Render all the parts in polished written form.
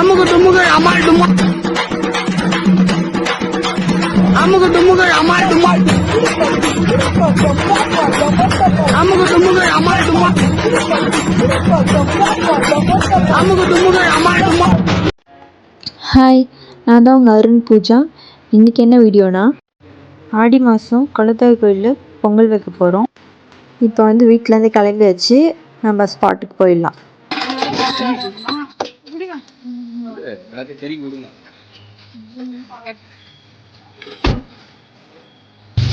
அமுகு டுமுகள் அமால் டுமா அமுகு டுமுகள் அமால் டுமா அமுகு டுமுகள் அமால் டுமா அமுகு டுமுகள் அமால் டுமா. Hi, நான் தான் உங்கள் அருண் பூஜா. இன்றைக்கி என்ன வீடியோனா, ஆடி மாதம் குலதெய்வ கோயிலில் பொங்கல் வைக்க போகிறோம். இப்போ வந்து வீட்டிலேருந்து கிளம்பி வச்சு நம்ம ஸ்பாட்டுக்கு போயிடலாம்.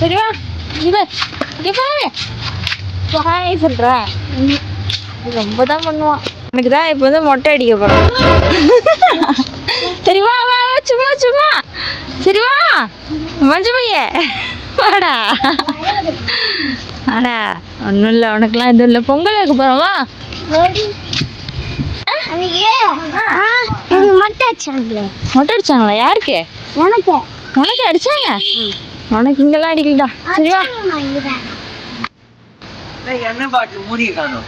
சரிவா சொல்கிறேன், ரொம்ப தான் பண்ணுவான். எனக்கு தான் இப்போ வந்து மொட்டை அடிக்க போகிறோம். சரிவா வா சும்மா சும்மா சரிவா மஞ்சள் பைய வாடா வாடா. ஒன்றும் இல்லை, உனக்குலாம் எதுவும் இல்லை. பொங்கல் வைக்க போகிறோம் வா. மொட்டை அடிச்சாங்களே. மொட்டை அடிச்சாங்களா? யாருக்கு? உனக்கு உனக்கு அடிச்சாங்க? உனக்கு இங்கெல்லாம் அடிக்கலடா. சரிவா என்ன பாட்டு மூடிய காணும்.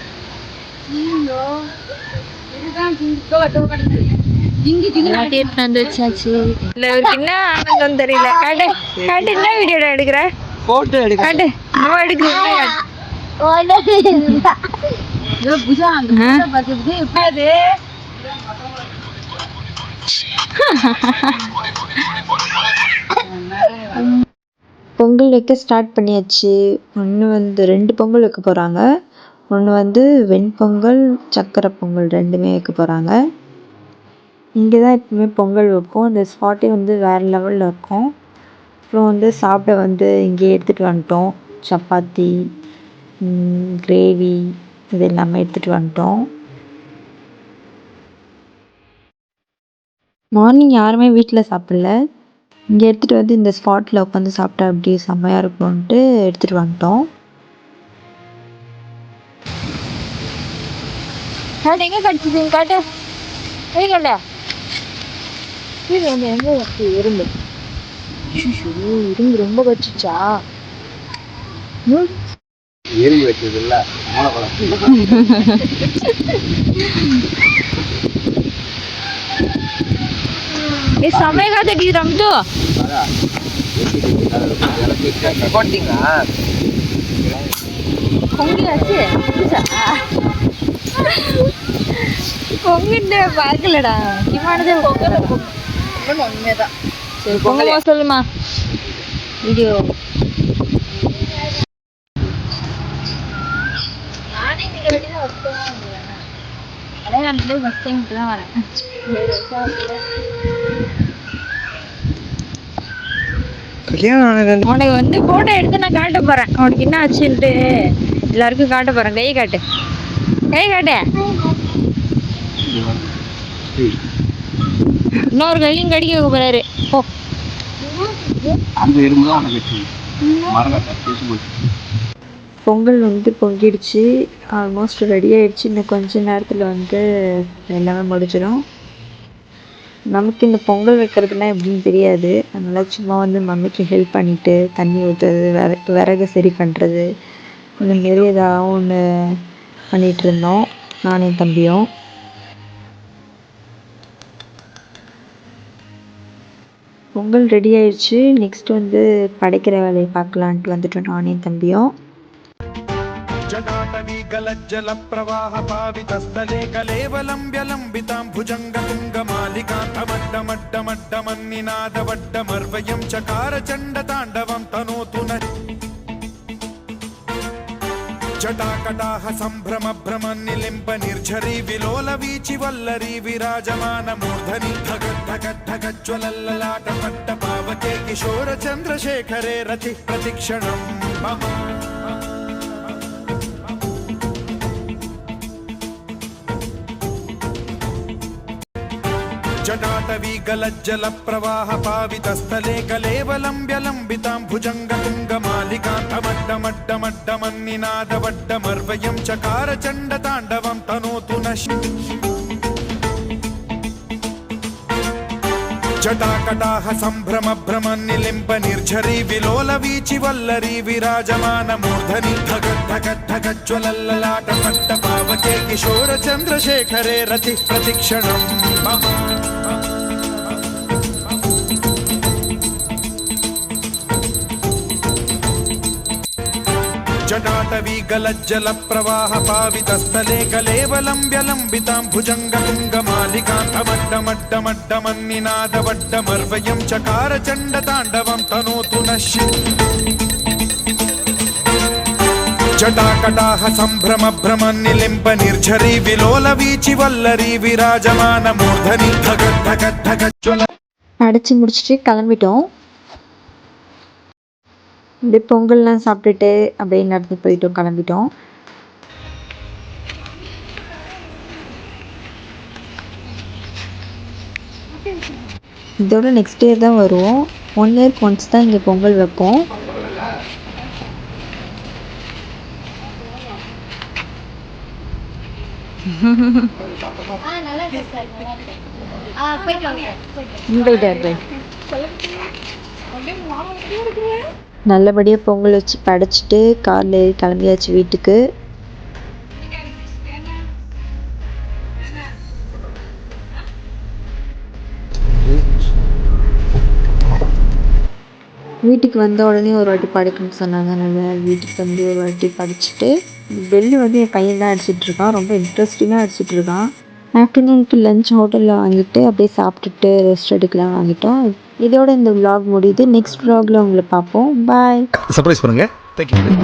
வச்சாச்சு. இல்ல இவருக்கு என்ன ஆனந்தம் தெரியல. காட்டு காட்டு, என்ன வீடியோட எடுக்கிற? போட்டோ எடுக்க காட்டு நம்ம எடுக்கிறோம். பொங்கல் வைக்க ஸ்டார்ட் பண்ணியாச்சு. ஒன்று வந்து 2 பொங்கல் வைக்க போகிறாங்க. ஒன்று வந்து வெண்பொங்கல், சக்கரை பொங்கல் ரெண்டுமே வைக்க போகிறாங்க. இங்கே தான் எப்பவுமே பொங்கல் வைப்போம். அந்த ஸ்பாட்டே வந்து வேறு லெவலில் இருக்கும். அப்புறம் வந்து சாப்பிட வந்து இங்கே எடுத்துகிட்டு வந்துட்டோம். சப்பாத்தி, கிரேவி இது எல்லாமே எடுத்துகிட்டு வந்துட்டோம். மார்னிங் யாருமே வீட்டில் சாப்பிடல. இங்கே எடுத்துகிட்டு வந்து இந்த ஸ்பாட்டில் உட்காந்து சாப்பிட்டா அப்படியே செம்மையாக இருக்கும்ன்ட்டு எடுத்துகிட்டு வந்துட்டோம். எங்க கடிச்சிது? காட்டு கட்ட கீழே வந்து எங்க வச்சு எறும்பு. இரும்பு ரொம்ப கடிச்சிச்சா? எறும்பு வச்சது இல்ல, சமயக்கா தட்டிக்கிறோம். போட்டீங்களா? பொங்கியாச்சு. பொங்கிட்டு பார்க்கலடா. முக்கியமானது பொங்கல் உண்மைதான். சரி பொங்கலா சொல்லுமா வீடியோ. நானே இந்த வெளியில ஃபஸ்ட் டைம் தான் வரேன். உனக்கு வந்து போட்டோ எடுத்து நான் காட்ட போறேன். உனக்கு என்ன ஆச்சுன்ட்டு எல்லாருக்கும் காட்ட போறேன். கை காட்டு, கை காட்டு. இன்னொரு கையும் கடிக்க வைக்க போறாரு. பொங்கல் வந்து பொங்கிடுச்சு, ஆல்மோஸ்ட் ரெடி ஆயிடுச்சு. இன்னும் கொஞ்ச நேரத்தில் வந்து எல்லாமே முடிச்சிடும். நமக்கு இந்த பொங்கல் வைக்கிறதுனா எப்படின்னு தெரியாது. அதனால் சும்மா வந்து மம்மிக்கு ஹெல்ப் பண்ணிவிட்டு தண்ணி ஊற்றுறது, விறகு சரி பண்ணுறது, இந்த மாரி ஏதாவது ஒன்று பண்ணிகிட்டு இருந்தோம் நானும் என் தம்பியும். பொங்கல் ரெடி ஆயிடுச்சு. நெக்ஸ்ட் வந்து படைக்கிற வேலையை பார்க்கலான்ட்டு வந்துட்டோம் நானும் என் தம்பியும். जटाटवी गलज्जल प्रवाह पावितस्थले कलेवलम्ब्यलम्बितां भुजङ्गतुङ्गमालिकान्तमड्डमड्डमड्डमन्निनादवड्डमर्वयं चकार चण्डताण्डवं तनोतु न जटाकटाह सम्भ्रम भ्रमन्निलिम्ब निर्झरी विलोलवीचि वल्लरी विराजमान मूर्धनि धगद्धगद्धगज्ज्वलल्ललाट पावके किशोर चन्द्रशेखरे रति प्रतिक्षणं मम जटाटवी गलज्जल प्रवाह पावितस्थले कलेवलम्ब्यलम्बितां भुजङ्गतुङ्गमालिकान्तमड्डमड्डमड्डमन्निनादवड्डमर्वयं चकार चण्डताण्डवं तनोतु न जटाकटाह सम्भ्रम भ्रमन्निलिम्ब निर्झरी विलोलवीचि वल्लरी विराजमान मूर्धनि धगद्धगद्धगज्ज्वलल्ललाट पावके किशोर चन्द्रशेखरे रति प्रतिक्षणं मम जटाटवी गलज्जल प्रवाह पावितस्थले कलेवलम्ब्यलम्बितां भुजङ्गतुङ्गमालिकान्तमड्डमड्डमड्डमन्निनादवड्डमर्वयं चकार चण्डताण्डवं तनोतु नश्य जटाकटाह सम्भ्रम भ्रम निलिम्ब निर्झरी विलोल वीचि वल्लरी विराजमान मूर्धनि धगत् धगत् धगत् ज्वल அடைச்சி முடிச்சுட்டு கிளம்பிட்டோம். அப்படியே பொங்கல்லாம் சாப்பிட்டுட்டு அப்படியே நடந்து போயிட்டோம், கிளம்பிட்டோம். இதோட நெக்ஸ்ட் இயர் தான் வருவோம். 1 இயர்க்கு ஒன்ஸ் தான் இங்கே பொங்கல் வைப்போம். நல்லபடியாக பொங்கல் வச்சு படைச்சிட்டு காரில் ஏறி கிளம்பியாச்சு வீட்டுக்கு. வீட்டுக்கு வந்த உடனே ஒரு வாட்டி படைக்கணும்னு சொன்னாங்க. அதனால் வீட்டுக்கு வந்து ஒரு வாட்டி படிச்சுட்டு பெல்லு வந்து என் பையன் தான் அடிச்சிட்ருக்கான். ரொம்ப இன்ட்ரெஸ்டிங்காக அடிச்சிட்ருக்கான். ஆஃப்டர்நூனுக்கு லஞ்ச் ஹோட்டலில் வாங்கிட்டு அப்படியே சாப்பிட்டுட்டு ரெஸ்ட் எடுக்கலாம் வாங்கிட்டோம். இதோட இந்த vlog முடியுது. நெக்ஸ்ட் vlogல உங்களை பார்ப்போம். பாய். சர்ப்ரைஸ் பண்ணுங்க. தேங்க்யூ.